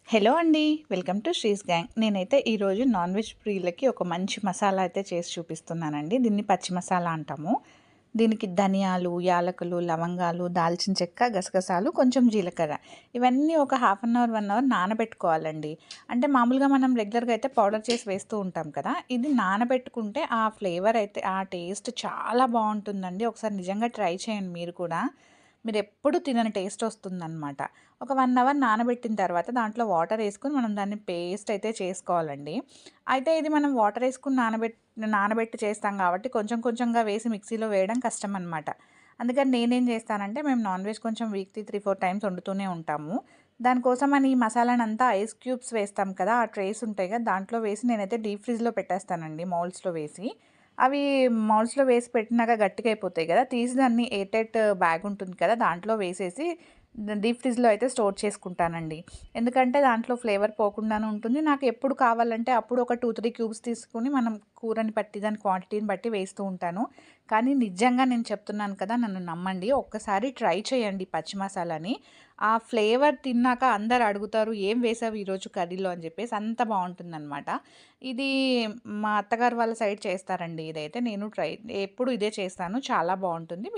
Hello అండి. Welcome to శ్రీస్ gang. నేనైతే ఈరోజు నాన్ వెజ్ ప్రియులకి ఒక మంచి మసాలా అయితే చేసి చూపిస్తున్నానండి. దీన్ని పచ్చి మసాలా అంటాము. దీనికి ధనియాలు, యాలకులు, లవంగాలు, దాల్చిన చెక్క, గసగసాలు, కొంచెం జీలకర్ర ఇవన్నీ ఒక హాఫ్ అన్ అవర్, 1 అవర్ నానబెట్టుకోవాలండి. అంటే మామూలుగా మనం రెగ్యులర్‌గా అయితే పౌడర్ చేసి వేస్తూ ఉంటాం కదా! ఇది నానబెట్టుకుంటే ఆ ఫ్లేవర్ అయితే ఆ టేస్ట్ చాలా బావుంటుందండి. ఒకసారి నిజంగా ట్రై చేయండి మీరు కూడా. మీరెప్పుడు తినని టేస్ట్ వస్తుందనమాట. ఒక 1 అవర్ నానబెట్టిన తర్వాత దాంట్లో వాటరేసుకొని మనం దాన్ని పేస్ట్ అయితే చేసుకోవాలండి. అయితే ఇది మనం వాటరేసుకొని నానబెట్టి చేస్తాం కాబట్టి కొంచెం కొంచెంగా వేసి మిక్సీలో వేయడం కష్టమనమాట. అందుకని నేనేం చేస్తానంటే మేము నాన్ వెజ్ కొంచెం వీక్‌లీ 3, 4 టైమ్స్ వండుతూనే ఉంటాము. దానికోసమని ఈ మసాలానంతా ఐస్ క్యూబ్స్ వేస్తాం కదా! ఆ ట్రేస్ ఉంటాయి కదా! దాంట్లో వేసి నేనైతే డీప్ ఫ్రిడ్జ్‌లో పెట్టేస్తానండి మౌల్డ్స్‌లో వేసి. అవి మౌల్డ్స్‌లో వేసి పెట్టినాక గట్టిగా అయిపోతాయి కదా! తీసి దాన్ని ఎయిర్ టైట్ బ్యాగ్ ఉంటుంది కదా! దాంట్లో వేసేసి డీప్ ఫ్రిడ్జ్‌లో అయితే స్టోర్ చేసుకుంటానండి. ఎందుకంటే దాంట్లో ఫ్లేవర్ పోకుండాను ఉంటుంది. నాకు ఎప్పుడు కావాలంటే అప్పుడు ఒక 2, 3 క్యూబ్స్ తీసుకొని మనం కూరని బట్టి దాని క్వాంటిటీని బట్టి వేస్తూ ఉంటాను. కానీ నిజంగా నేను చెప్తున్నాను కదా! నన్ను నమ్మండి. ఒక్కసారి ట్రై చేయండి పచ్చి మసాలాని. ఆ ఫ్లేవర్ తిన్నాక అందరూ అడుగుతారు, "ఏం వేశావు ఈరోజు కర్రీలో?" అని చెప్పేసి అంత బావుంటుందనమాట. ఇది మా అత్తగారు వాళ్ళ సైడ్ చేస్తారండి ఇదైతే. నేను ఎప్పుడు ఇదే చేస్తాను. చాలా బావుంటుంది.